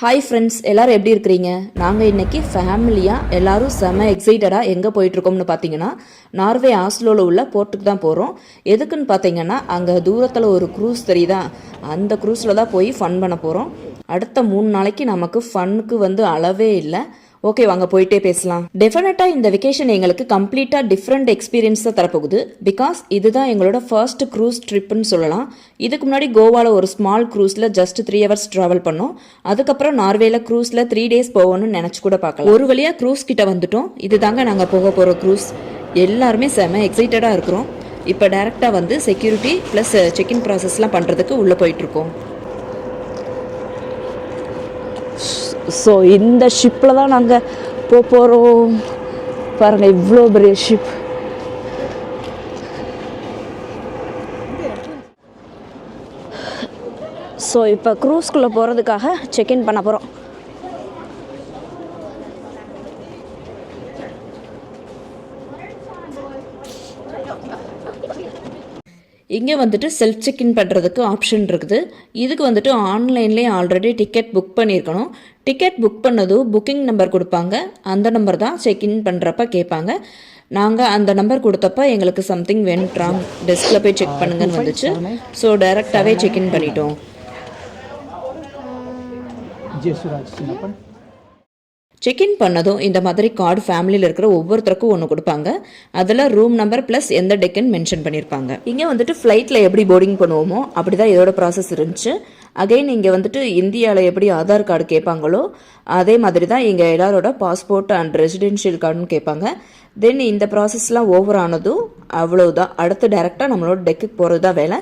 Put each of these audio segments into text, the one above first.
Hi friends, எல்லோரும் எப்படி இருக்கிறீங்க? நாங்கள் இன்றைக்கி ஃபேமிலியாக எல்லோரும் செம்ம எக்ஸைட்டடாக எங்கே போயிட்டுருக்கோம்னு பார்த்தீங்கன்னா, நார்வே ஆஸ்லோவில் உள்ள போர்ட்டுக்கு தான் போகிறோம். எதுக்குன்னு பார்த்தீங்கன்னா, அங்கே தூரத்தில் ஒரு க்ரூஸ் தெரியுதா, அந்த க்ரூஸில் தான் போய் ஃபன் பண்ண போகிறோம். அடுத்த 3 நாளைக்கு நமக்கு ஃபன்னுக்கு அளவே இல்லை. ஓகே, வாங்க போயிட்டே பேசலாம். டெஃபினட்டாக இந்த வெக்கேஷன் எங்களுக்கு கம்ப்ளீட்டாக டிஃப்ரெண்ட் எக்ஸ்பீரியன்ஸ் தான் தரப்போகுது. பிகாஸ் இதுதான் எங்களோட ஃபர்ஸ்ட் க்ரூஸ் ட்ரிப்புன்னு சொல்லலாம். இதுக்கு முன்னாடி கோவாவில் ஒரு ஸ்மால் க்ரூஸில் ஜஸ்ட் 3 ஹவர்ஸ் ட்ராவல் பண்ணோம். அதுக்கப்புறம் நார்வேல க்ரூஸில் 3 டேஸ் போகணும்னு நினச்சி கூட பார்க்கலாம். ஒரு வழியாக க்ரூஸ் கிட்ட வந்துட்டோம். இதுதாங்க நாங்கள் போக போகிற க்ரூஸ். எல்லாருமே செம்ம எக்ஸைட்டடாக இருக்கிறோம். இப்போ டேரெக்டாக செக்யூரிட்டி ப்ளஸ் செக்இன் ப்ராசஸ்லாம் பண்ணுறதுக்கு உள்ளே போயிட்டுருக்கோம். ஸோ இந்த ஷிப்பில் தான் நாங்கள் போகிறோம். பாருங்கள், இவ்வளோ பெரிய ஷிப். ஸோ இப்போ க்ரூஸ்குள்ளே போகிறதுக்காக செக்இன் பண்ண போகிறோம். இங்கே செல்ஃப் செக்இன் பண்ணுறதுக்கு ஆப்ஷன் இருக்குது. இதுக்கு ஆன்லைன்லேயே ஆல்ரெடி டிக்கெட் புக் பண்ணியிருக்கணும். டிக்கெட் புக் பண்ணதும் புக்கிங் நம்பர் கொடுப்பாங்க. அந்த நம்பர் தான் செக்இன் பண்ணுறப்ப கேட்பாங்க. நாங்கள் அந்த நம்பர் கொடுத்தப்ப எங்களுக்கு சம்திங் வென்ட் ராங், டெஸ்கில் போய் செக் பண்ணுங்கன்னு வந்துச்சு. ஸோ டைரெக்டாகவே செக்இன் பண்ணிட்டோம். செக்இன் பண்ணதும் இந்த மாதிரி கார்டு ஃபேமிலியில் இருக்கிற ஒவ்வொருத்தருக்கும் ஒன்று கொடுப்பாங்க. அதில் ரூம் நம்பர் ப்ளஸ் எந்த டெக்குன்னு மென்ஷன் பண்ணியிருப்பாங்க. இங்கே ஃப்ளைட்டில் எப்படி போர்டிங் பண்ணுவோமோ அப்படி தான் இதோட ப்ராசஸ் இருந்துச்சு. அகைன் இங்கே இந்தியாவில் எப்படி ஆதார் கார்டு கேட்பாங்களோ அதே மாதிரி தான் இங்கே எல்லாரோட பாஸ்போர்ட் அண்ட் ரெசிடென்ஷியல் கார்டுன்னு கேட்பாங்க. தென் இந்த ப்ராசஸ்லாம் ஓவர் ஆனதும் அவ்வளவுதான். அடுத்து டைரெக்டாக நம்மளோட டெக்குக்கு போகிறது தான் வேலை.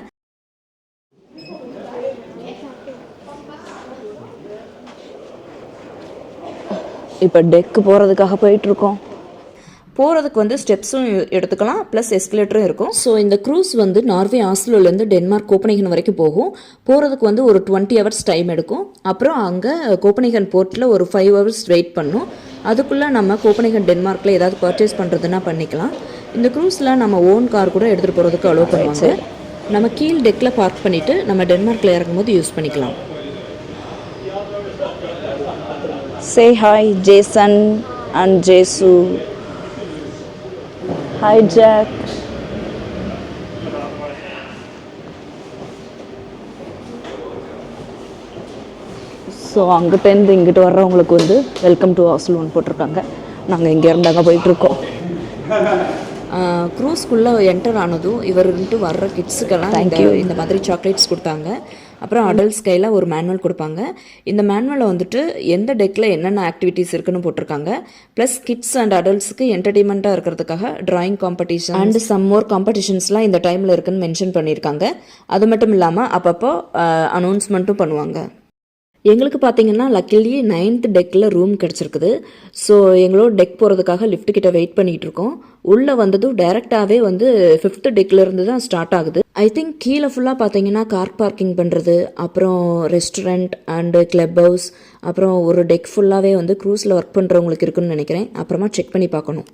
இப்போ டெக்கு போகிறதுக்காக போயிட்டுருக்கோம். போகிறதுக்கு ஸ்டெப்ஸும் எடுத்துக்கலாம், ப்ளஸ் எஸ்கலேட்டரும் இருக்கும். ஸோ இந்த க்ரூஸ் நார்வே ஆஸ்லோலேருந்து டென்மார்க் கோப்பனேகன் வரைக்கும் போகும். போகிறதுக்கு ஒரு 20 ஹவர்ஸ் டைம் எடுக்கும். அப்புறம் அங்கே கோப்பனேகன் போர்ட்டில் ஒரு 5 ஹவர்ஸ் வெயிட் பண்ணும். அதுக்குள்ளே நம்ம கோப்பனேகன் டென்மார்க்கில் ஏதாவது பர்ச்சேஸ் பண்ணுறதுன்னா பண்ணிக்கலாம். இந்த க்ரூஸில் நம்ம ஓன் கார் கூட எடுத்துகிட்டு போகிறதுக்கு அலோவ் பண்ணுவாங்க. நம்ம கீழ் டெக்கில் பார்க் பண்ணிவிட்டு நம்ம டென்மார்க்கில் இறங்கும்போது யூஸ் பண்ணிக்கலாம். Say hi, Jason and Jesu. Hi, Jack. So அங்கிட்டேருந்து இங்கிட்டு வர்றவங்களுக்கு வெல்கம் டு ஆஸ்லோன்னு போட்டிருக்காங்க. நாங்கள் இங்கே இருந்தாங்க போயிட்டுருக்கோம். க்ரூஸ்குள்ளே என்டர் ஆனதும் இவர்கிட்ட வர்ற கிட்ஸுக்கெல்லாம் இந்த மாதிரி சாக்லேட்ஸ் கொடுத்தாங்க. அப்புறம் அடல்ட்ஸ் கையில் ஒரு மேனுவல் கொடுப்பாங்க. இந்த மேனுவலில் எந்த டெக்கில் என்னென்ன ஆக்டிவிட்டீஸ் இருக்குன்னு போட்டிருக்காங்க. ப்ளஸ் கிட்ஸ் அண்ட் அடல்ட்ஸுக்கு என்டர்டெயின்மெண்ட்டாக இருக்கிறதுக்காக drawing competition and some more காம்படிஷன்ஸ்லாம் இந்த டைமில் இருக்குன்னு மென்ஷன் பண்ணியிருக்காங்க. அது மட்டும் இல்லாமல் அப்பப்போ அனௌன்ஸ்மெண்ட்டும் பண்ணுவாங்க. எங்களுக்கு பார்த்தீங்கன்னா லக்கிலி 9th டெக்கில் ரூம் கிடச்சிருக்குது. ஸோ எங்களோட டெக் போகிறதுக்காக லிஃப்ட் கிட்ட வெயிட் பண்ணிகிட்டு இருக்கோம். உள்ளே வந்ததும் டைரெக்டாகவே 5th டெக்லேருந்து தான் ஸ்டார்ட் ஆகுது. ஐ திங்க் கீழே ஃபுல்லாக பார்த்தீங்கன்னா கார் பார்க்கிங் பண்ணுறது, அப்புறம் ரெஸ்டாரண்ட் அண்டு கிளப் ஹவுஸ், அப்புறம் ஒரு டெக் ஃபுல்லாகவே க்ரூஸில் ஒர்க் பண்ணுறவங்களுக்கு இருக்குன்னு நினைக்கிறேன். அப்புறமா செக் பண்ணி பார்க்கணும்.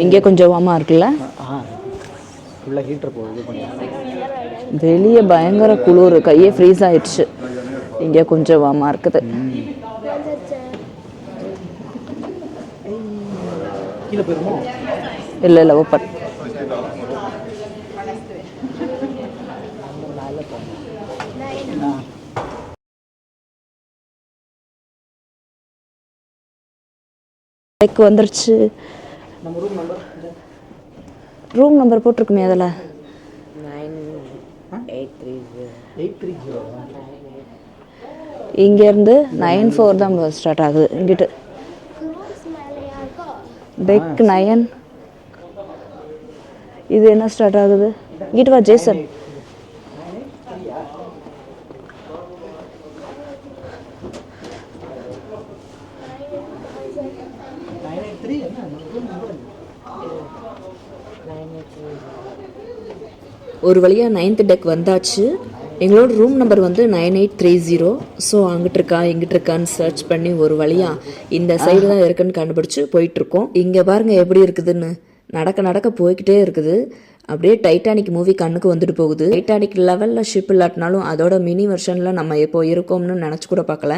இங்கே கொஞ்சம் வார்மாக இருக்குல்ல, வெளியே பயங்கர குளிர், கையே ஃப்ரீஸ் ஆயிடுச்சு. இங்கே கொஞ்சம் வார்மாக இருக்குது. இல்லை இல்லை ஓப்பன். வந்துருச்சு. ரூம் நம்பர் போட்டிருக்குமே அதில் 9830. இங்கேருந்து 94 தான் ஸ்டார்ட் ஆகுது. இங்கிட்டு டெக் 9. இது என்ன ஸ்டார்ட் ஆகுது? இங்கிட்டு வா ஜேசன். ஒரு வழியாக 9th டெக் வந்தாச்சு. எங்களோட ரூம் நம்பர் 9830. ஸோ அங்கிட்டு இருக்கா இங்கிட்டு இருக்கான்னு சர்ச் பண்ணி ஒரு வழியாக இந்த சைடு தான் இருக்குன்னு கண்டுபிடிச்சி போயிட்டுருக்கோம். இங்கே பாருங்கள் எப்படி இருக்குதுன்னு. நடக்க நடக்க போய்கிட்டே இருக்குது. அப்படியே டைட்டானிக் மூவி கண்ணுக்கு வந்துட்டு போகுது. டைட்டானிக் லெவலில் ஷிப் இல்லாட்டினாலும் அதோட மினி வெர்ஷனில் நம்ம எப்போ இருக்கோம்னு நினச்சி கூட பார்க்கல.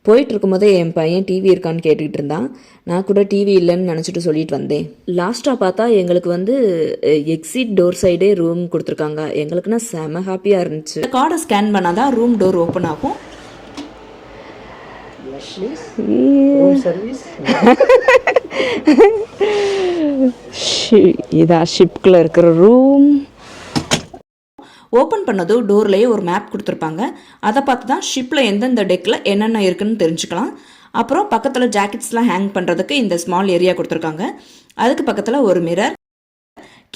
போயிட்டு இருக்கும்போதே என் பையன் டிவி இருக்கான்னு கேட்டுக்கிட்டு இருந்தான். நான் கூட டிவி இல்லைன்னு நினச்சிட்டு சொல்லிட்டு வந்தேன். லாஸ்ட்டாக பார்த்தா எங்களுக்கு வந்து எக்ஸிட் டோர் சைடே ரூம் கொடுத்துருக்காங்க. எங்களுக்குன்னா செம ஹாப்பியாக இருந்துச்சு. கார்டை ஸ்கேன் பண்ணால் தான் ரூம் டோர் ஓப்பன் ஆகும். இதான் ஷிப்குள்ள இருக்கிற ரூம். ஓப்பன் பண்ணதும் டோர்லேயே ஒரு மேப் கொடுத்துருப்பாங்க. அதை பார்த்து தான் ஷிப்பில் எந்தெந்த டெக்கில் என்னென்ன இருக்குன்னு தெரிஞ்சுக்கலாம். அப்புறம் பக்கத்தில் ஜாக்கெட்ஸ்லாம் ஹேங் பண்ணுறதுக்கு இந்த ஸ்மால் ஏரியா கொடுத்துருக்காங்க. அதுக்கு பக்கத்தில் ஒரு மிரர்,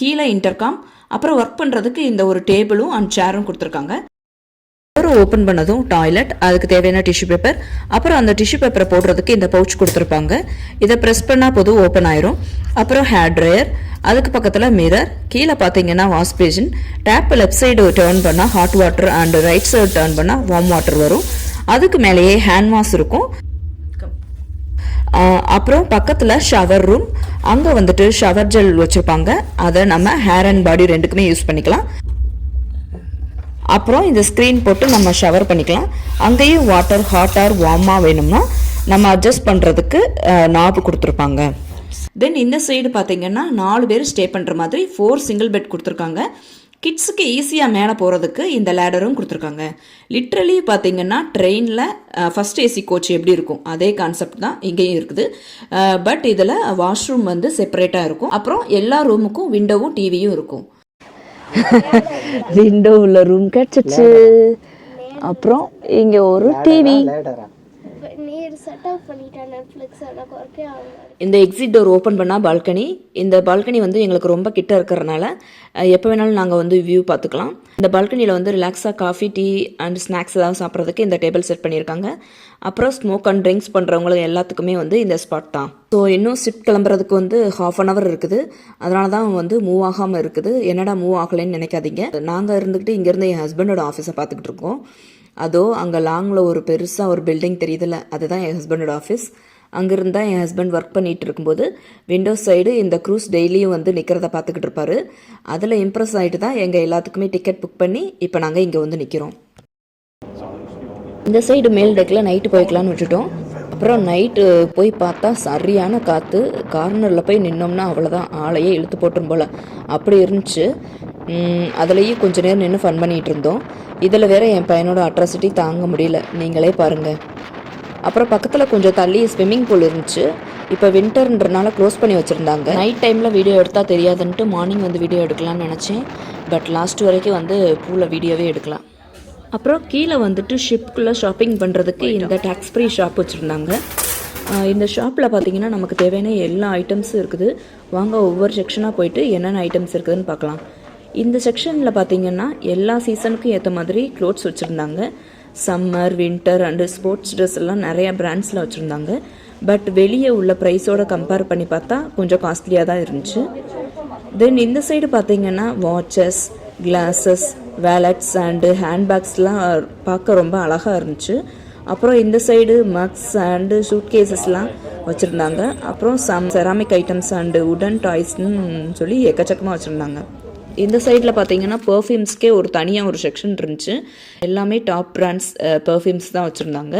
கீழே இன்டர்காம், அப்புறம் ஒர்க் பண்ணுறதுக்கு இந்த ஒரு டேபிளும் அண்ட் சேரும் கொடுத்துருக்காங்க. அப்புறம் ஓப்பன் பண்ணதும் டாய்லெட், அதுக்கு தேவையான டிஷ்யூ பேப்பர், அப்புறம் அந்த டிஷ்யூ பேப்பரை போடுறதுக்கு இந்த பவுச் கொடுத்துருப்பாங்க. இதை ப்ரெஸ் பண்ணால் போதும் ஓப்பன் ஆயிரும். அப்புறம் ஹேர் ட்ரையர், அதுக்கு பக்கத்தில் மிரர், கீழே பார்த்தீங்கன்னா wash basin, tap left side turn பண்ணால் hot water and right side turn பண்ணால் வார்ம் வாட்டர் வரும். அதுக்கு மேலேயே ஹேண்ட் வாஷ் இருக்கும். அப்புறம் பக்கத்தில் ஷவர் ரூம், அங்கே வந்துட்டு ஷவர் ஜெல் வச்சுருப்பாங்க. அதை நம்ம ஹேர் அண்ட் பாடி ரெண்டுக்குமே யூஸ் பண்ணிக்கலாம். அப்புறம் இந்த ஸ்க்ரீன் போட்டு நம்ம ஷவர் பண்ணிக்கலாம். அங்கேயும் வாட்டர் ஹாட் ஆர் வார்மாக வேணும்னா நம்ம அட்ஜஸ்ட் பண்ணுறதுக்கு நாப் கொடுத்துருப்பாங்க. தென் இந்த சைடு பார்த்தீங்கன்னா 4 பேர் ஸ்டே பண்ணுற மாதிரி 4 சிங்கிள் பெட் கொடுத்துருக்காங்க. கிட்ஸுக்கு ஈஸியாக மேலே போகிறதுக்கு இந்த லேடரும் கொடுத்துருக்காங்க. லிட்ரலி பார்த்தீங்கன்னா ட்ரெயினில் ஃபஸ்ட் ஏசி கோச் எப்படி இருக்கும் அதே கான்செப்ட் தான் இங்கேயும் இருக்குது. பட் இதில் வாஷ்ரூம் வந்து செப்பரேட்டாக இருக்கும். அப்புறம் எல்லா ரூமுக்கும் விண்டோவும் டிவியும் இருக்கும். விண்டோ உள்ள ரூம் கிடைச்சிச்சு. அப்புறம் இங்க ஒரு டிவி. இந்த எக்ஸிட் டோர் ஓப்பன் பண்ணால் பால்கனி. இந்த பால்கனி வந்து எங்களுக்கு ரொம்ப கிட்ட இருக்கிறதுனால எப்போ வேணாலும் நாங்கள் வந்து வியூ பார்த்துக்கலாம். இந்த பால்கனியில் வந்து ரிலாக்ஸாக காஃபி, டீ அண்ட் ஸ்நாக்ஸ் ஏதாவது சாப்பிட்றதுக்கு இந்த டேபிள் செட் பண்ணியிருக்காங்க. அப்புறம் ஸ்மோக் அண்ட் ட்ரிங்க்ஸ் பண்ணுறவங்களுக்கு எல்லாத்துக்குமே வந்து இந்த ஸ்பாட் தான். ஸோ இன்னும் ஷிப் கிளம்புறதுக்கு வந்து 1/2 hour இருக்குது. அதனால தான் வந்து மூவ் ஆகாமல் இருக்குது. என்னடா மூவ் ஆகலைன்னு நினைக்காதீங்க. நாங்கள் இருந்துக்கிட்டு இங்கேருந்து என் ஹஸ்பண்டோட ஆஃபீஸை பார்த்துக்கிட்டு இருக்கோம். அதோ அங்கே லாங்கில் ஒரு பெருசாக ஒரு பில்டிங் தெரியுதுல்ல, அதுதான் என் ஹஸ்பண்டோட ஆஃபீஸ். அங்கிருந்து தான் என் ஹஸ்பண்ட் ஒர்க் பண்ணிகிட்டு இருக்கும்போது விண்டோ சைடு இந்த க்ரூஸ் டெய்லியும் வந்து நிற்கிறத பார்த்துக்கிட்டு இருப்பார். அதில் இம்ப்ரெஸ் ஆகிட்டு தான் எங்கள் எல்லாத்துக்குமே டிக்கெட் புக் பண்ணி இப்போ நாங்கள் இங்கே வந்து நிற்கிறோம். இந்த சைடு மேல் டெக்கில் நைட்டு போய்க்கலான்னு விட்டுட்டோம். அப்புறம் நைட்டு போய் பார்த்தா சரியான காற்று. கார்னரில் போய் நின்னோம்னா அவ்வளோதான், ஆளையே இழுத்து போட்டுரும் போல் அப்படி இருந்துச்சு. அதுலேயும் கொஞ்சம் நேரம் நின்று ஃபன் பண்ணிகிட்டு இருந்தோம். இதில் வேறு என் பையனோட அட்ராசிட்டி தாங்க முடியல, நீங்களே பாருங்கள். அப்புறம் பக்கத்தில் கொஞ்சம் தள்ளி ஸ்விம்மிங் பூல் இருந்துச்சு. இப்போ வின்டர்ன்றனால க்ளோஸ் பண்ணி வச்சுருந்தாங்க. நைட் டைமில் வீடியோ எடுத்தால் தெரியாதுன்ட்டு மார்னிங் வந்து வீடியோ எடுக்கலாம்னு நினச்சேன். பட் லாஸ்ட் வரைக்கும் வந்து பூலில் வீடியோவே எடுக்கலாம். அப்புறம் கீழே வந்துட்டு ஷிப்புக்குள்ளே ஷாப்பிங் பண்ணுறதுக்கு இந்த டேக்ஸ் ஃப்ரீ ஷாப் வச்சுருந்தாங்க. இந்த ஷாப்பில் பார்த்தீங்கன்னா நமக்கு தேவையான எல்லா ஐட்டம்ஸும் இருக்குது. வாங்க ஒவ்வொரு செக்ஷனாக போயிட்டு என்னென்ன ஐட்டம்ஸ் இருக்குதுன்னு பார்க்கலாம். இந்த செக்ஷனில் பார்த்தீங்கன்னா எல்லா சீசனுக்கும் ஏற்ற மாதிரி க்ளோத்ஸ் வச்சுருந்தாங்க. Summer, winter and sports dress எல்லாம் நிறையா பிராண்ட்ஸில் வச்சுருந்தாங்க. பட் வெளியே உள்ள ப்ரைஸோட கம்பேர் பண்ணி பார்த்தா கொஞ்சம் காஸ்ட்லியாக தான் இருந்துச்சு. தென் இந்த சைடு பார்த்தீங்கன்னா வாட்சஸ், கிளாஸஸ், வேலட்ஸ் அண்டு ஹேண்ட்பேக்ஸ்லாம் பார்க்க ரொம்ப அழகாக இருந்துச்சு. அப்புறம் இந்த சைடு மக்ஸ் அண்டு சூட் கேசஸ்லாம் வச்சுருந்தாங்க. அப்புறம் செராமிக் ஐட்டம்ஸ் அண்டு உடன் டாய்ஸ்ன்னு சொல்லி எக்கச்சக்கமாக வச்சுருந்தாங்க. இந்த சைடில் பார்த்தீங்கன்னா பர்ஃப்யூம்ஸ்க்கே தனியாக ஒரு செக்ஷன் இருந்துச்சு. எல்லாமே டாப் பிராண்ட்ஸ் பர்ஃப்யூம்ஸ் தான் வச்சுருந்தாங்க.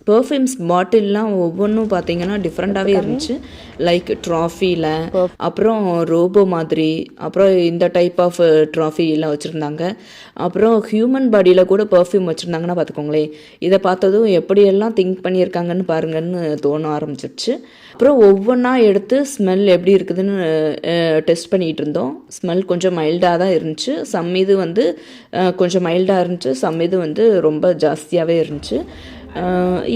பர்ஃப்யூம்ஸ் பாட்டில்லாம் ஒவ்வொன்றும் பார்த்தீங்கன்னா டிஃப்ரெண்ட்டாகவே இருந்துச்சு. லைக் ட்ராஃபியில், அப்புறம் ரோபோ மாதிரி, அப்புறம் இந்த டைப் ஆஃப் ட்ராஃபிலாம் வச்சுருந்தாங்க. அப்புறம் ஹியூமன் பாடியில் கூட பர்ஃப்யூம் வச்சுருந்தாங்கன்னா பார்த்துக்கோங்களேன். இதை பார்த்ததும் எப்படியெல்லாம் திங்க் பண்ணியிருக்காங்கன்னு பாருங்கன்னு தோண ஆரம்பிச்சிருச்சு. அப்புறம் ஒவ்வொன்றா எடுத்து ஸ்மெல் எப்படி இருக்குதுன்னு டெஸ்ட் பண்ணிகிட்டு இருந்தோம். ஸ்மெல் கொஞ்சம் மைல்டாக தான் இருந்துச்சு. சம் இது வந்து கொஞ்சம் மைல்டாக இருந்துச்சு, சம் இது வந்து ரொம்ப ஜாஸ்தியாகவே இருந்துச்சு.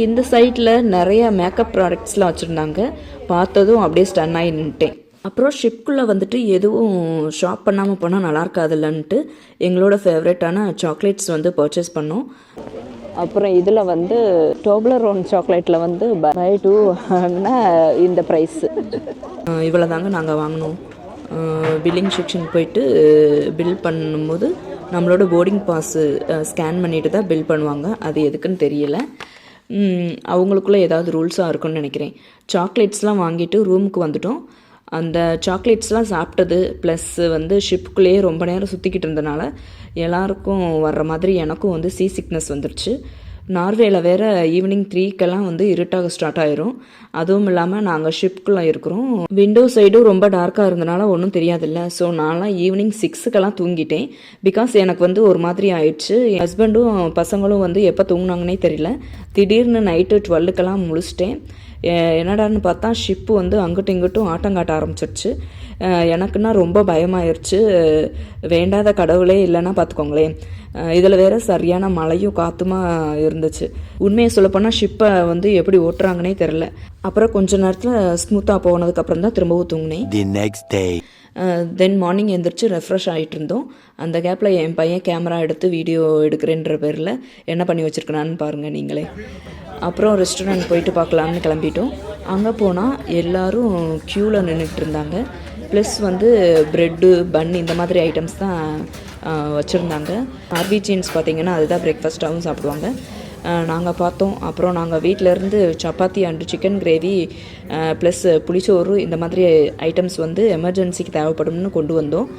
இந்த சைட்டில் நிறைய மேக்கப் ப்ராடக்ட்ஸ்லாம் வச்சுருந்தாங்க. பார்த்ததும் அப்படியே ஸ்டன் ஆகி நின்ட்டேன். அப்புறம் ஷிப்குள்ளே வந்துட்டு எதுவும் ஷாப் பண்ணாமல் போனால் நல்லா இருக்காதுல்லன்ட்டு எங்களோட ஃபேவரட்டான சாக்லேட்ஸ் வந்து பர்ச்சேஸ் பண்ணோம். அப்புறம் இதில் வந்து டோப்லரோன் சாக்லேட்டில் வந்து பை 2 வாங்கினா இந்த ப்ரைஸு. இவ்வளோ தாங்க நாங்கள் வாங்கினோம். பில்லிங் செக்ஷன் போயிட்டு பில் பண்ணும்போது நம்மளோட போர்டிங் பாஸு ஸ்கேன் பண்ணிட்டு தான் பில் பண்ணுவாங்க. அது எதுக்குன்னு தெரியலை. அவங்களுக்குள்ளே ஏதாவது ரூல்ஸாக இருக்குன்னு நினைக்கிறேன். சாக்லேட்ஸ்லாம் வாங்கிட்டு ரூமுக்கு வந்துட்டோம். அந்த சாக்லேட்ஸ்லாம் சாப்பிட்டது ப்ளஸ் வந்து ஷிப்புக்குள்ளேயே ரொம்ப நேரம் சுற்றிக்கிட்டு இருந்தனால எல்லாருக்கும் வர்ற மாதிரி எனக்கும் வந்து சீ சிக்னஸ் வந்துருச்சு. நார்வேல வேறு ஈவினிங் 3க்கெல்லாம் வந்து இருட்டாக ஸ்டார்ட் ஆயிரும். அதுவும் இல்லாமல் நாங்கள் ஷிப்குள்ளே இருக்கிறோம். விண்டோ சைடும் ரொம்ப டார்க்காக இருந்தனால ஒன்றும் தெரியாதில்ல. ஸோ நான்லாம் ஈவினிங் 6க்கெல்லாம் தூங்கிட்டேன். பிகாஸ் எனக்கு வந்து ஒரு மாதிரி ஆயிடுச்சு. என் ஹஸ்பண்டும் பசங்களும் வந்து எப்போ தூங்கினாங்கன்னே தெரியல. திடீர்னு நைட்டு 12க்கெல்லாம் முழிச்சிட்டேன். என்னடான்னு பார்த்தா ஷிப்பு வந்து அங்கிட்டும் இங்கிட்டும் ஆட்டங்காட்ட ஆரம்பிச்சிருச்சு. எனக்குன்னா ரொம்ப பயமாயிருச்சு. வேண்டாத கடவுளே இல்லைன்னா பார்த்துக்கோங்களேன். இதில் வேறு சரியான மழையும் காற்றுமா இருந்துச்சு. உண்மையை சொல்லப்போனால் ஷிப்பை வந்து எப்படி ஓட்டுறாங்கன்னே தெரில. அப்புறம் கொஞ்ச நேரத்தில் ஸ்மூத்தாக போனதுக்கப்புறம் தான் திரும்பவும் தூங்கினேன். தென் மார்னிங் எழுந்திரிச்சு ரெஃப்ரெஷ் ஆகிட்டு இருந்தோம். அந்த கேப்பில் என் பையன் கேமரா எடுத்து வீடியோ எடுக்கிறேன்ற பேரில் என்ன பண்ணி வச்சுருக்கனான்னு பாருங்கள் நீங்களே. அப்புறம் ரெஸ்டாரண்ட் போயிட்டு பார்க்கலான்னு கிளம்பிட்டோம். அங்கே போனால் எல்லோரும் க்யூவில் நின்றுட்டு இருந்தாங்க. ப்ளஸ் வந்து ப்ரெட்டு பன் இந்த மாதிரி ஐட்டம்ஸ் தான் வச்சுருந்தாங்க. நார்வீஜியன்ஸ் பார்த்திங்கன்னா அதுதான் பிரேக்ஃபாஸ்ட்டாகவும் சாப்பிடுவாங்க. நாங்கள் பார்த்தோம். அப்புறம் நாங்கள் வீட்டிலேருந்து chapati and chicken gravy plus புளிச்சோறு இந்த மாதிரி ஐட்டம்ஸ் வந்து எமர்ஜென்சிக்கு தேவைப்படும்னு கொண்டு வந்தோம்.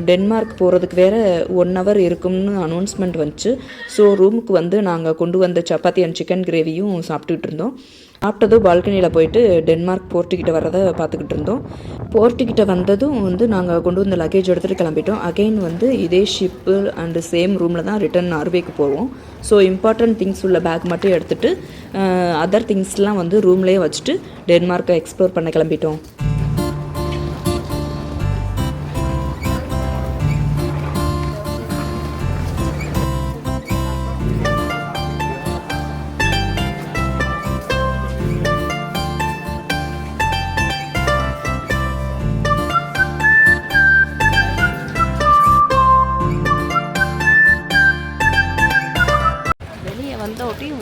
டென்மார்க் போகிறதுக்கு வேறு 1 hour இருக்கும்னு அனௌன்ஸ்மெண்ட் வந்துச்சு. ஸோ ரூமுக்கு வந்து நாங்கள் கொண்டு வந்த சப்பாத்தி அண்ட் சிக்கன் கிரேவியும் சாப்பிட்டுக்கிட்டு இருந்தோம். சாப்பிட்டதும் பால்கனியில் போயிட்டு டென்மார்க் போர்ட்டுக்கிட்ட வர்றதை பார்த்துக்கிட்டு இருந்தோம். போர்ட்டுக்கிட்ட வந்ததும் வந்து நாங்கள் கொண்டு வந்த லக்கேஜ் எடுத்துகிட்டு கிளம்பிட்டோம். அகெயின் வந்து இதே ஷிப்பு அண்டு சேம் ரூமில் தான் ரிட்டன் நார்வேக்கு போவோம். ஸோ இம்பார்ட்டன்ட் திங்ஸ் உள்ள பேக் மட்டும் எடுத்துகிட்டு அதர் திங்ஸ்லாம் வந்து ரூம்லேயே வச்சுட்டு டென்மார்க்கை எக்ஸ்ப்ளோர் பண்ண கிளம்பிட்டோம்.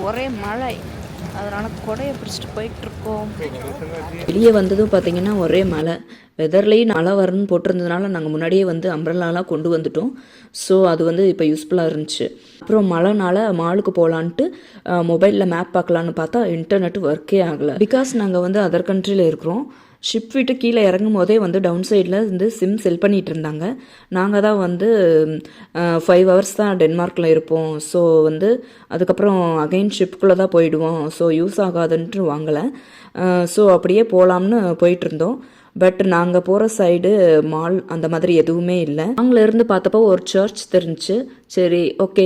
ஒரே மழை, அதனால் கொடையை பிடிச்சிட்டு போயிட்டுருக்கோம். வெளியே வந்ததும் பார்த்திங்கன்னா ஒரே மழை. வெதர்லேயும் மழை வரணும்னு போட்டிருந்ததுனால நாங்கள் முன்னாடியே வந்து அம்ப்ரெல்லாலாம் கொண்டு வந்துட்டோம். ஸோ அது வந்து இப்போ யூஸ்ஃபுல்லாக இருந்துச்சு. அப்புறம் மழைனால மாலுக்கு போகலான்ட்டு மொபைலில் மேப் பார்க்கலான்னு பார்த்தா இன்டர்நெட் ஒர்க்கே ஆகலை. பிகாஸ் நாங்கள் வந்து அதர் கண்ட்ரியில் இருக்கிறோம். ஷிப் விட்டு கீழே இறங்கும் போதே வந்து டவுன் சைடில் வந்து சிம் செல் பண்ணிகிட்டு இருந்தாங்க. நாங்கள் தான் வந்து 5 hours தான் டென்மார்க்கில் இருப்போம். ஸோ வந்து அதுக்கப்புறம் அகைன் ஷிப்புக்குள்ளே தான் போயிடுவோம். ஸோ யூஸ் ஆகாதுன்ட்டு வாங்கலை. ஸோ அப்படியே போகலாம்னு போயிட்டுருந்தோம். பட் நாங்கள் போகிற சைடு மால் அந்த மாதிரி எதுவுமே இல்லை. அங்கேருந்து பார்த்தப்போ ஒரு சர்ச் தெரிஞ்சிச்சு. சரி ஓகே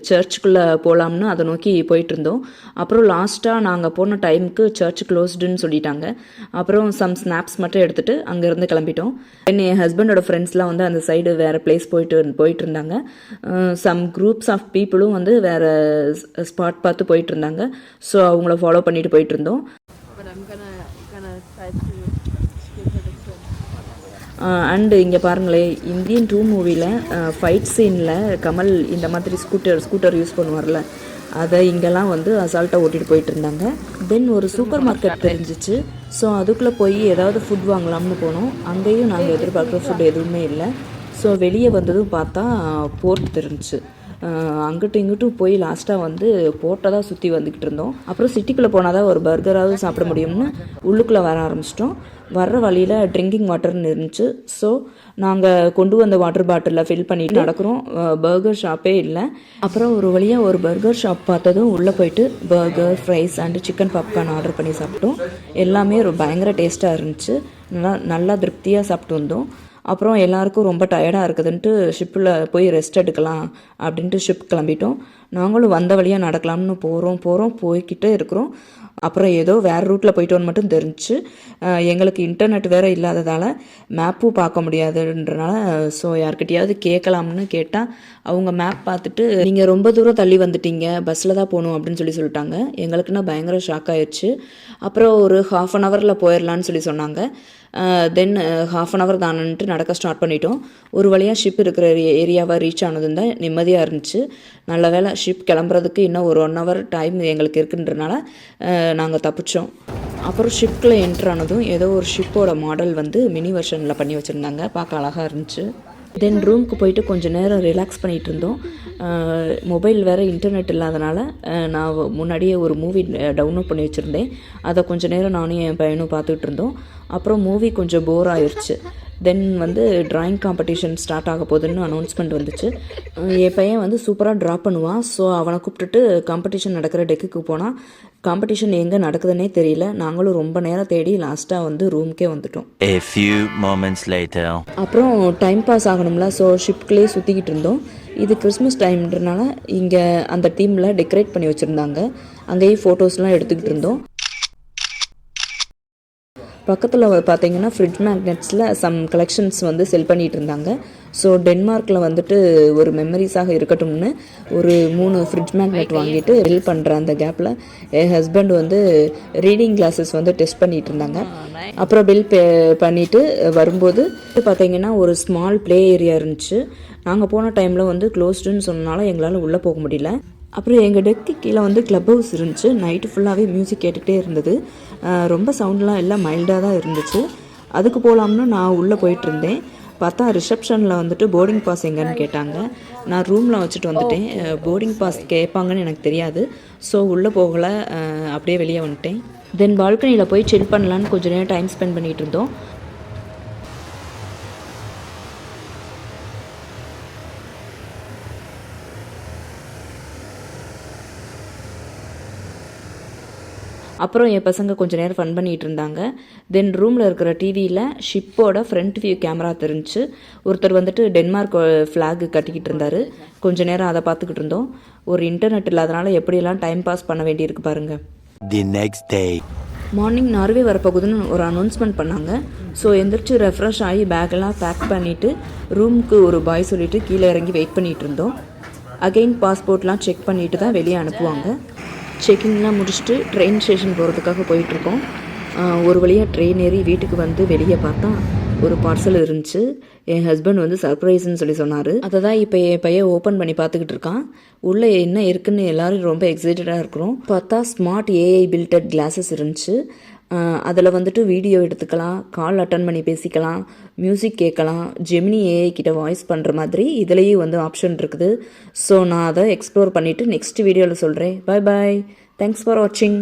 சர்ச்சுக்குள்ளே போகலாம்னு அதை நோக்கி போயிட்டு இருந்தோம். அப்புறம் லாஸ்ட்டாக நாங்கள் போன டைமுக்கு சர்ச் க்ளோஸ்டுன்னு சொல்லிட்டாங்க. அப்புறம் சம் ஸ்னாப்ஸ் மட்டும் எடுத்துகிட்டு அங்கேருந்து கிளம்பிட்டோம். என் ஹஸ்பண்டோட ஃப்ரெண்ட்ஸ்லாம் வந்து அந்த சைடு வேறு பிளேஸ் போயிட்டு இருந்தாங்க. சம் குரூப்ஸ் ஆஃப் பீப்புளும் வந்து வேறு ஸ்பாட் பார்த்து போயிட்டு இருந்தாங்க. ஸோ அவங்கள ஃபாலோ பண்ணிட்டு போயிட்டு இருந்தோம். அண்டு இங்கே பாருங்களேன், இந்தியன் 2 மூவியில் ஃபைட் சீனில் கமல் இந்த மாதிரி ஸ்கூட்டர் யூஸ் பண்ணுவார்ல, அதை இங்கெல்லாம் வந்து அசால்ட்டாக ஓட்டிகிட்டு போயிட்டு இருந்தாங்க. தென் ஒரு சூப்பர் மார்க்கெட் தெரிஞ்சிச்சு. ஸோ அதுக்குள்ளே போய் ஏதாவது ஃபுட் வாங்கலாம்னு போனோம். அங்கேயும் நாங்கள் எதிர்பார்க்குற ஃபுட் எதுவுமே இல்லை. ஸோ வெளியே வந்ததும் பார்த்தா போர்ட் தெரிஞ்சிச்சு. அங்கிட்டும் இங்கிட்டும் போய் லாஸ்ட்டாக வந்து போர்ட்டை தான் சுற்றி வந்துக்கிட்டு இருந்தோம். அப்புறம் சிட்டிக்குள்ளே போனால் தான் ஒரு பர்கராவது சாப்பிட முடியும்னு உள்ளுக்குள்ளே வர ஆரம்பிச்சிட்டோம். வர்ற வழியில் ட்ரிங்கிங் வாட்டர்னு இருந்துச்சு. ஸோ நாங்கள் கொண்டு வந்த வாட்டர் பாட்டிலில் ஃபில் பண்ணிட்டு நடக்கிறோம். பர்கர் ஷாப்பே இல்லை. அப்புறம் ஒரு வழியாக ஒரு பர்கர் ஷாப் பார்த்ததும் உள்ளே போயிட்டு burger, fries and chicken popcorn order பண்ணி சாப்பிட்டோம். எல்லாமே பயங்கர டேஸ்ட்டாக இருந்துச்சு. நல்லா திருப்தியாக சாப்பிட்டு வந்தோம். அப்புறம் எல்லாருக்கும் ரொம்ப டயர்டாக இருக்குதுன்ட்டு ஷிப்பில் போய் ரெஸ்ட் எடுக்கலாம் அப்படின்ட்டு ஷிப் கிளம்பிட்டோம். நாங்களும் வந்த வழியாக நடக்கலாம்னு போய்கிட்டே இருக்கிறோம். அப்புறம் ஏதோ வேறு ரூட்டில் போயிட்டோன்னு மட்டும் தெரிஞ்சிச்சு. எங்களுக்கு இன்டர்நெட் வேறு இல்லாததால் மேப்பும் பார்க்க முடியாதுன்றனால ஸோ யார்கிட்டையாவது கேட்கலாம்னு கேட்டால் அவங்க மேப் பார்த்துட்டு நீங்கள் ரொம்ப தூரம் தள்ளி வந்துட்டீங்க, பஸ்ஸில் தான் போகணும் அப்படின்னு சொல்லிட்டாங்க. எங்களுக்குன்னா பயங்கர ஷாக் ஆயிடுச்சு. அப்புறம் ஒரு 1/2 hour போயிடலான்னு சொன்னாங்க. தென் 1/2 hour தானன்ட்டு நடக்க ஸ்டார்ட் பண்ணிட்டோம். ஒரு வழியாக ஷிப் இருக்கிற ஏரியாவை ரீச் ஆனதும் தான் நிம்மதியாக இருந்துச்சு. நல்ல வேளை ஷிப் கிளம்புறதுக்கு இன்னும் ஒரு 1 hour டைம் எங்களுக்கு இருக்குன்றனால நாங்கள் தப்பிச்சோம். அப்புறம் ஷிப்பில் என்ட்ரு ஆனதும் ஏதோ ஒரு ஷிப்போட மாடல் வந்து மினி வெர்ஷனில் பண்ணி வச்சுருந்தாங்க. பார்க்க அழகாக இருந்துச்சு. தென் ரூமுக்கு போயிட்டு கொஞ்சம் நேரம் ரிலாக்ஸ் பண்ணிகிட்டு இருந்தோம். மொபைல் வேறு இன்டர்நெட் இல்லாதனால நான் முன்னாடியே ஒரு மூவி டவுன்லோட் பண்ணி வச்சுருந்தேன். அதை கொஞ்சம் நேரம் நானும் என் பையனும் பார்த்துக்கிட்டு இருந்தோம். அப்புறம் மூவி கொஞ்சம் போர் ஆயிடுச்சு. தென் வந்து ட்ராயிங் காம்படிஷன் ஸ்டார்ட் ஆக போகுதுன்னு அனௌன்ஸ்மெண்ட் வந்துச்சு. என் பையன் வந்து சூப்பராக ட்ரா பண்ணுவான். ஸோ அவனை கூப்பிட்டுட்டு காம்படிஷன் நடக்கிற டெக்குக்கு போனால் காம்படிஷன் எங்கே நடக்குதுன்னே தெரியல. நாங்களும் ரொம்ப நேரம் தேடி லாஸ்ட்டாக வந்து ரூமுக்கே வந்துட்டோம். A few moments later. அப்புறம் டைம் பாஸ் ஆகணும்ல, ஸோ ஷிப்குள்ளேயே சுற்றிக்கிட்டு இருந்தோம். இது கிறிஸ்மஸ் டைம்ன்றனால இங்கே அந்த டீமில் டெக்கரேட் பண்ணி வச்சுருந்தாங்க. அங்கேயே ஃபோட்டோஸ்லாம் எடுத்துக்கிட்டு இருந்தோம். பக்கத்தில் பார்த்தீங்கன்னா ஃப்ரிட்ஜ் மேக்னெட்ஸில் சம் கலெக்ஷன்ஸ் வந்து செல் பண்ணிகிட்டு இருந்தாங்க. ஸோ டென்மார்க்கில் வந்துட்டு ஒரு மெமரிஸாக இருக்கட்டும்னு ஒரு 3 ஃப்ரிட்ஜ் மேக்னெட் வாங்கிட்டு பில் பண்ணுற அந்த கேப்பில் என் ஹஸ்பண்ட் வந்து ரீடிங் கிளாஸஸ் வந்து டெஸ்ட் பண்ணிகிட்டு இருந்தாங்க. அப்புறம் பில் பண்ணிவிட்டு வரும்போது பார்த்தீங்கன்னா ஒரு ஸ்மால் ப்ளே ஏரியா இருந்துச்சு. நாங்கள் போன டைமில் வந்து க்ளோஸ்டுன்னு சொன்னனால எங்களால் உள்ளே போக முடியல. அப்புறம் எங்கள் டெக்கு கீழே வந்து க்ளப் ஹவுஸ் இருந்துச்சு. நைட்டு ஃபுல்லாகவே மியூசிக் கேட்டுகிட்டே இருந்தது. ரொம்ப சவுண்ட்லாம் எல்லாம் மைல்டாக தான் இருந்துச்சு. அதுக்கு போகலாம்னு நான் உள்ளே போயிட்டுருந்தேன். பார்த்தா ரிசப்ஷனில் வந்துட்டு போர்டிங் பாஸ் எங்கன்னு கேட்டாங்க. நான் ரூமில் வச்சுட்டு வந்துட்டேன். போர்டிங் பாஸ் கேட்பாங்கன்னு எனக்கு தெரியாது. ஸோ உள்ளே போகலை, அப்படியே வெளியே வந்துட்டேன். தென் பால்கனியில் போய் சில் பண்ணலான்னு கொஞ்சம் நேரம் டைம் ஸ்பெண்ட் பண்ணிகிட்டு இருந்தோம். அப்புறம் என் பசங்க கொஞ்சம் நேரம் ஃபன் பண்ணிகிட்டு இருந்தாங்க. தென் ரூமில் இருக்கிற டிவியில் ஷிப்போட ஃப்ரண்ட் வியூ கேமரா தெரிஞ்சிச்சு. ஒருத்தர் வந்துட்டு டென்மார்க் ஃப்ளாக் கட்டிக்கிட்டு இருந்தார். கொஞ்சம் நேரம் அதை பார்த்துக்கிட்டு இருந்தோம். ஒரு இன்டர்நெட் இல்லாதனால எப்படியெல்லாம் டைம் பாஸ் பண்ண வேண்டியிருக்கு பாருங்கள். The next day. Morning Norway வரப்போகுதுன்னு ஒரு அனௌன்ஸ்மெண்ட் பண்ணாங்க. ஸோ எந்திரிச்சு ரெஃப்ரெஷ் ஆகி பேக்கெல்லாம் பேக் பண்ணிவிட்டு ரூமுக்கு ஒரு பாய் சொல்லிவிட்டு கீழே இறங்கி வெயிட் பண்ணிகிட்டு இருந்தோம். அகெயின் பாஸ்போர்ட்லாம் செக் பண்ணிவிட்டு தான் வெளியே அனுப்புவாங்க. செக்கிங்லாம் முடிச்சுட்டு ட்ரெயின் ஸ்டேஷன் போகிறதுக்காக போயிட்டுருக்கோம். ஒரு வழியாக ட்ரெயின் ஏறி வீட்டுக்கு வந்து வெளியே பார்த்தா ஒரு பார்சல் இருந்துச்சு. என் ஹஸ்பண்ட் வந்து சர்ப்ரைஸ்ன்னு சொல்லி சொன்னார். அதை தான் இப்போ என் பையன் ஓப்பன் பண்ணி பார்த்துக்கிட்டு இருக்கான். உள்ளே என்ன இருக்குன்னு எல்லோரும் ரொம்ப எக்ஸைட்டடாக இருக்கிறோம். பார்த்தா ஸ்மார்ட் ஏஐ பில்டட் கிளாஸஸ் இருந்துச்சு. அதில் வந்துட்டு வீடியோ எடுத்துக்கலாம், கால் அட்டன் பண்ணி பேசிக்கலாம், மியூசிக் கேட்கலாம், ஜெமினி ஏஐ கிட்ட வாய்ஸ் பண்ணுற மாதிரி இதுலேயும் வந்து ஆப்ஷன் இருக்குது. ஸோ நான் அதை எக்ஸ்ப்ளோர் பண்ணிவிட்டு நெக்ஸ்ட் வீடியோவில் சொல்கிறேன். பாய் பாய். தேங்க்ஸ் ஃபார் வாட்சிங்.